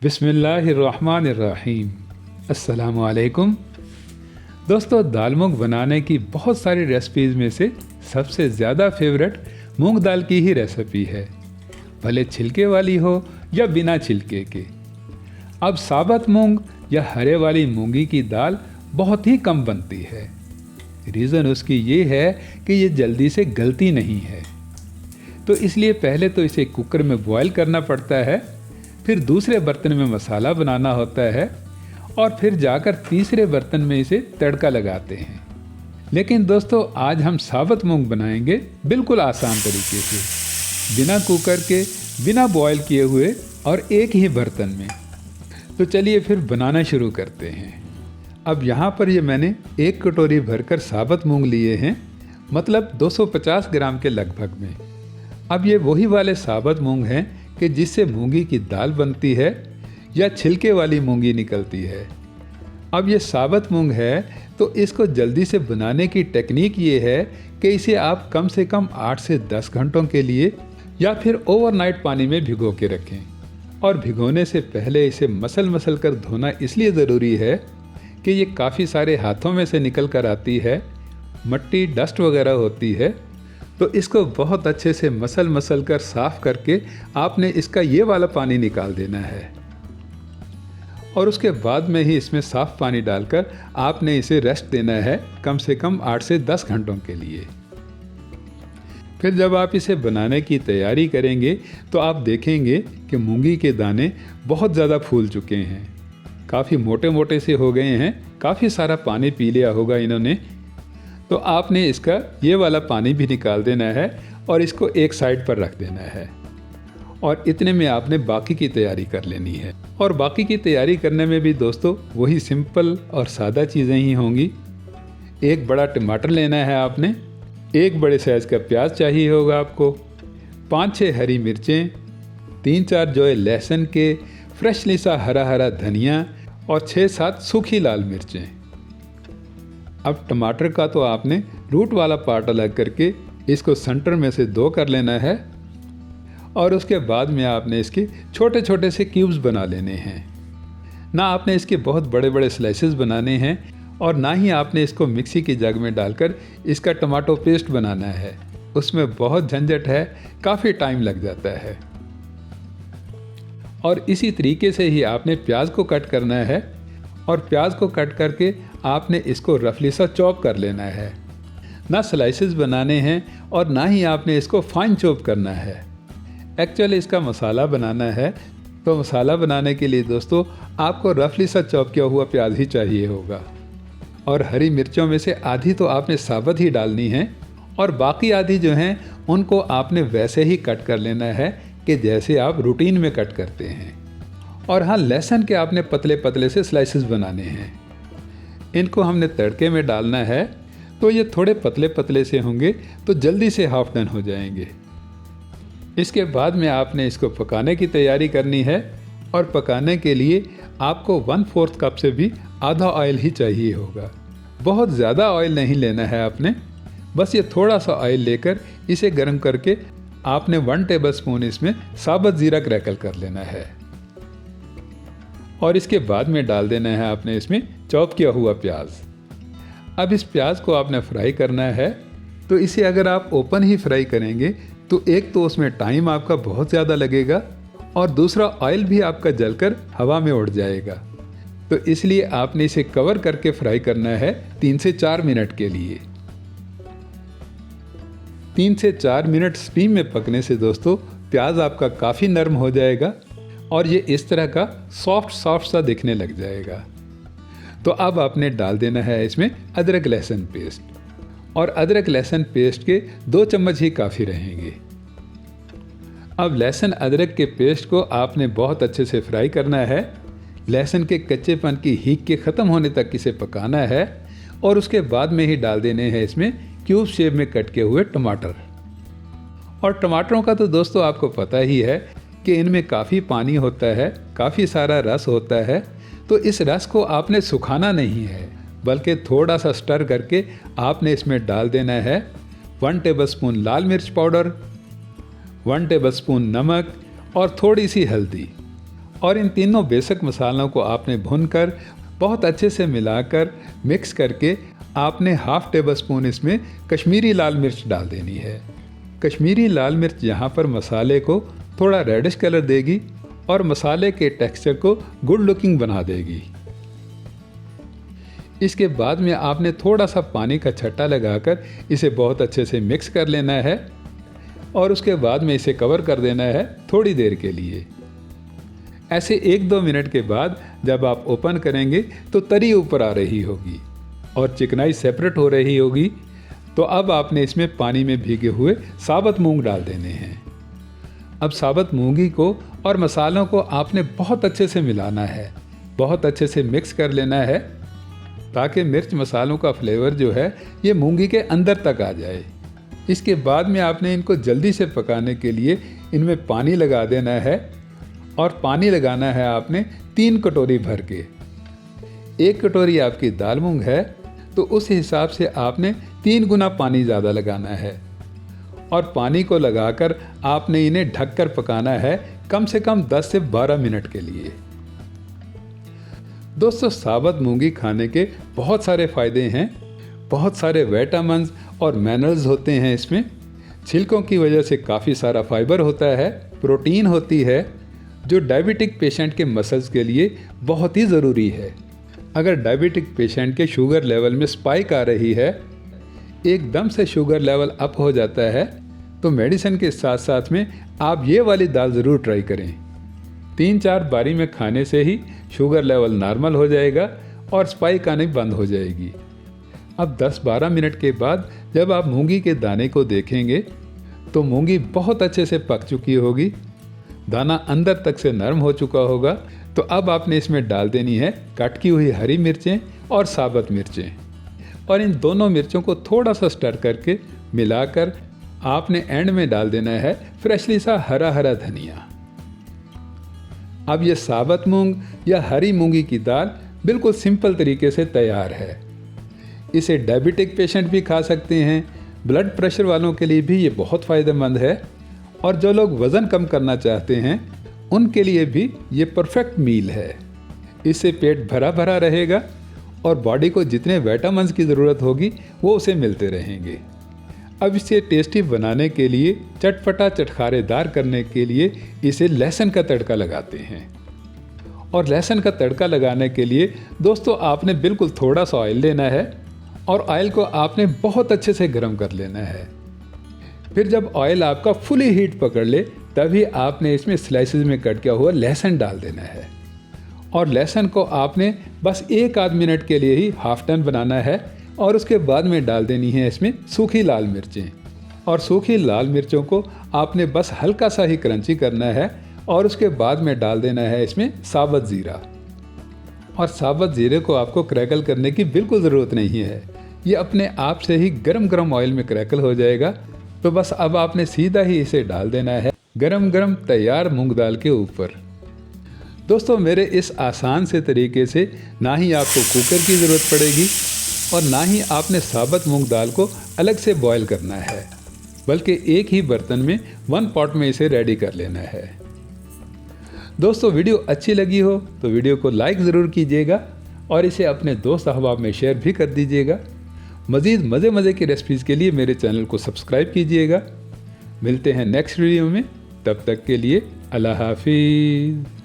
बिस्मिल्लाहिर्रहमानिर्रहीम। अस्सलामु अलैकुम। दोस्तों, दाल मूंग बनाने की बहुत सारी रेसिपीज़ में से सबसे ज़्यादा फेवरेट मूंग दाल की ही रेसिपी है, भले छिलके वाली हो या बिना छिलके के। अब साबुत मूंग या हरे वाली मूंगी की दाल बहुत ही कम बनती है। रीज़न उसकी ये है कि ये जल्दी से गलती नहीं है, तो इसलिए पहले तो इसे कुकर में बॉयल करना पड़ता है, फिर दूसरे बर्तन में मसाला बनाना होता है और फिर जाकर तीसरे बर्तन में इसे तड़का लगाते हैं। लेकिन दोस्तों, आज हम साबुत मूंग बनाएंगे बिल्कुल आसान तरीके से, बिना कुकर के, बिना बॉयल किए हुए और एक ही बर्तन में। तो चलिए फिर बनाना शुरू करते हैं। अब यहाँ पर ये मैंने 1 कटोरी भरकर साबुत मूंग लिए हैं, मतलब 250 ग्राम के लगभग में। अब ये वही वाले साबुत मूंग हैं कि जिससे मूंगी की दाल बनती है या छिलके वाली मूंगी निकलती है। अब ये साबुत मूंग है तो इसको जल्दी से बनाने की टेक्निक ये है कि इसे आप कम से कम 8 से 10 घंटों के लिए या फिर ओवरनाइट पानी में भिगो के रखें। और भिगोने से पहले इसे मसल कर धोना इसलिए ज़रूरी है कि ये काफ़ी सारे हाथों में से निकल कर आती है, मट्टी डस्ट वगैरह होती है, तो इसको बहुत अच्छे से मसल कर साफ़ करके आपने इसका ये वाला पानी निकाल देना है। और उसके बाद में ही इसमें साफ़ पानी डालकर आपने इसे रेस्ट देना है कम से कम 8 से 10 घंटों के लिए। फिर जब आप इसे बनाने की तैयारी करेंगे तो आप देखेंगे कि मूंगी के दाने बहुत ज़्यादा फूल चुके हैं, काफ़ी मोटे मोटे से हो गए हैं, काफ़ी सारा पानी पी लिया होगा इन्होंने। तो आपने इसका ये वाला पानी भी निकाल देना है और इसको एक साइड पर रख देना है। और इतने में आपने बाकी की तैयारी कर लेनी है। और बाकी की तैयारी करने में भी दोस्तों वही सिंपल और सादा चीज़ें ही होंगी। एक बड़ा टमाटर लेना है आपने, एक बड़े साइज़ का प्याज चाहिए होगा आपको, 5-6 हरी मिर्चें, 3-4 जो है लहसुन के फ्रेशली सा हरा धनिया और 6-7 सूखी लाल मिर्चें। अब टमाटर का तो आपने रूट वाला पार्ट अलग करके इसको सेंटर में से 2 कर लेना है और उसके बाद में आपने इसके छोटे छोटे से क्यूब्स बना लेने हैं। ना आपने इसके बहुत बड़े बड़े स्लाइसेस बनाने हैं और ना ही आपने इसको मिक्सी की जग में डालकर इसका टमाटो पेस्ट बनाना है। उसमें बहुत झंझट है, काफ़ी टाइम लग जाता है। और इसी तरीके से ही आपने प्याज को कट करना है और प्याज को कट करके आपने इसको रफली सा चॉप कर लेना है। ना स्लाइसेस बनाने हैं और ना ही आपने इसको फाइन चॉप करना है। एक्चुअली इसका मसाला बनाना है, तो मसाला बनाने के लिए दोस्तों आपको रफली सा चॉप किया हुआ प्याज ही चाहिए होगा। और हरी मिर्चों में से आधी तो आपने साबुत ही डालनी है और बाकी आधी जो हैं उनको आपने वैसे ही कट कर लेना है कि जैसे आप रूटीन में कट करते हैं। और हाँ, लहसुन के आपने पतले पतले से स्लाइसेस बनाने हैं। इनको हमने तड़के में डालना है, तो ये थोड़े पतले पतले से होंगे तो जल्दी से हाफ डन हो जाएंगे। इसके बाद में आपने इसको पकाने की तैयारी करनी है और पकाने के लिए आपको 1/4 कप से भी आधा ऑयल ही चाहिए होगा। बहुत ज़्यादा ऑयल नहीं लेना है आपने, बस ये थोड़ा सा ऑयल लेकर इसे गर्म करके आपने 1 टेबलस्पून इसमें साबुत ज़ीरा क्रैकल कर लेना है। और इसके बाद में डाल देना है आपने इसमें चॉप किया हुआ प्याज। अब इस प्याज को आपने फ्राई करना है, तो इसे अगर आप ओपन ही फ्राई करेंगे तो एक तो उसमें टाइम आपका बहुत ज़्यादा लगेगा और दूसरा ऑयल भी आपका जलकर हवा में उड़ जाएगा। तो इसलिए आपने इसे कवर करके फ्राई करना है 3 से 4 मिनट के लिए। 3 से 4 मिनट स्टीम में पकने से दोस्तों प्याज आपका काफ़ी नरम हो जाएगा और ये इस तरह का सॉफ्ट सा दिखने लग जाएगा। तो अब आपने डाल देना है इसमें अदरक लहसुन पेस्ट, और अदरक लहसुन पेस्ट के 2 चम्मच ही काफ़ी रहेंगे। अब लहसुन अदरक के पेस्ट को आपने बहुत अच्छे से फ्राई करना है। लहसुन के कच्चेपन की हीक के ख़त्म होने तक इसे पकाना है और उसके बाद में ही डाल देने हैं इसमें क्यूब शेप में कट किए हुए टमाटर। और टमाटरों का तो दोस्तों आपको पता ही है कि इनमें काफ़ी पानी होता है, काफ़ी सारा रस होता है, तो इस रस को आपने सुखाना नहीं है, बल्कि थोड़ा सा स्टर करके आपने इसमें डाल देना है 1 टेबलस्पून लाल मिर्च पाउडर, 1 टेबलस्पून नमक और थोड़ी सी हल्दी। और इन तीनों बेसिक मसालों को आपने भूनकर बहुत अच्छे से मिलाकर मिक्स करके आपने हाफ टेबल स्पून इसमें कश्मीरी लाल मिर्च डाल देनी है। कश्मीरी लाल मिर्च यहाँ पर मसाले को थोड़ा रेडिश कलर देगी और मसाले के टेक्सचर को गुड लुकिंग बना देगी। इसके बाद में आपने थोड़ा सा पानी का छट्टा लगाकर इसे बहुत अच्छे से मिक्स कर लेना है और उसके बाद में इसे कवर कर देना है थोड़ी देर के लिए। ऐसे 1-2 मिनट के बाद जब आप ओपन करेंगे तो तरी ऊपर आ रही होगी और चिकनाई सेपरेट हो रही होगी, तो अब आपने इसमें पानी में भीगे हुए साबुत मूंग डाल देने हैं। अब साबुत मूंगी को और मसालों को आपने बहुत अच्छे से मिलाना है, बहुत अच्छे से मिक्स कर लेना है ताकि मिर्च मसालों का फ्लेवर जो है ये मूंगी के अंदर तक आ जाए। इसके बाद में आपने इनको जल्दी से पकाने के लिए इनमें पानी लगा देना है और पानी लगाना है आपने 3 कटोरी भर के। 1 कटोरी आपकी दाल मूंग है तो उस हिसाब से आपने 3 गुना पानी ज़्यादा लगाना है और पानी को लगाकर आपने इन्हें ढककर पकाना है कम से कम 10 से 12 मिनट के लिए। दोस्तों, साबुत मूंगी खाने के बहुत सारे फ़ायदे हैं, बहुत सारे विटामिन्स और मिनरल्स होते हैं इसमें। छिलकों की वजह से काफ़ी सारा फाइबर होता है, प्रोटीन होती है जो डायबिटिक पेशेंट के मसल्स के लिए बहुत ही ज़रूरी है। अगर डायबिटिक पेशेंट के शुगर लेवल में स्पाइक आ रही है, एकदम से शुगर लेवल अप हो जाता है, तो मेडिसिन के साथ साथ में आप ये वाली दाल ज़रूर ट्राई करें। 3-4 बारी में खाने से ही शुगर लेवल नॉर्मल हो जाएगा और स्पाइक आनी बंद हो जाएगी। अब 10-12 मिनट के बाद जब आप मूंगी के दाने को देखेंगे तो मूंगी बहुत अच्छे से पक चुकी होगी, दाना अंदर तक से नरम हो चुका होगा। तो अब आपने इसमें डाल देनी है कट की हुई हरी मिर्चें और साबुत मिर्चें, और इन दोनों मिर्चों को थोड़ा सा स्टर करके मिलाकर आपने एंड में डाल देना है फ्रेशली सा हरा हरा धनिया। अब ये साबुत मूंग या हरी मूंगी की दाल बिल्कुल सिंपल तरीके से तैयार है। इसे डायबिटिक पेशेंट भी खा सकते हैं, ब्लड प्रेशर वालों के लिए भी ये बहुत फ़ायदेमंद है, और जो लोग वज़न कम करना चाहते हैं उनके लिए भी ये परफेक्ट मील है। इससे पेट भरा भरा रहेगा और बॉडी को जितने विटामिन्स की ज़रूरत होगी वो उसे मिलते रहेंगे। अब इसे टेस्टी बनाने के लिए, चटपटा चटखारेदार करने के लिए इसे लहसुन का तड़का लगाते हैं। और लहसुन का तड़का लगाने के लिए दोस्तों आपने बिल्कुल थोड़ा सा ऑयल लेना है और ऑयल को आपने बहुत अच्छे से गर्म कर लेना है। फिर जब ऑयल आपका फुली हीट पकड़ ले तभी आपने इसमें स्लाइसेस में कट किया हुआ लहसुन डाल देना है, और लहसुन को आपने बस 1-8 मिनट के लिए ही हाफ टर्न बनाना है, और उसके बाद में डाल देनी है इसमें सूखी लाल मिर्चें। और सूखी लाल मिर्चों को आपने बस हल्का सा ही क्रंची करना है, और उसके बाद में डाल देना है इसमें साबुत ज़ीरा। और साबुत ज़ीरे को आपको क्रैकल करने की बिल्कुल ज़रूरत नहीं है, ये अपने आप से ही गरम गरम ऑयल में क्रैकल हो जाएगा। तो बस अब आपने सीधा ही इसे डाल देना है गरम गरम तैयार मूंग दाल के ऊपर। दोस्तों, मेरे इस आसान से तरीके से ना ही आपको कुकर की ज़रूरत पड़ेगी और ना ही आपने साबुत मूंग दाल को अलग से बॉयल करना है, बल्कि एक ही बर्तन में 1 पॉट में इसे रेडी कर लेना है। दोस्तों, वीडियो अच्छी लगी हो तो वीडियो को लाइक ज़रूर कीजिएगा और इसे अपने दोस्त अहबाब में शेयर भी कर दीजिएगा। मज़ीद मज़े की रेसिपीज़ के लिए मेरे चैनल को सब्सक्राइब कीजिएगा। मिलते हैं नेक्स्ट वीडियो में, तब तक के लिए अल्लाह हाफिज़।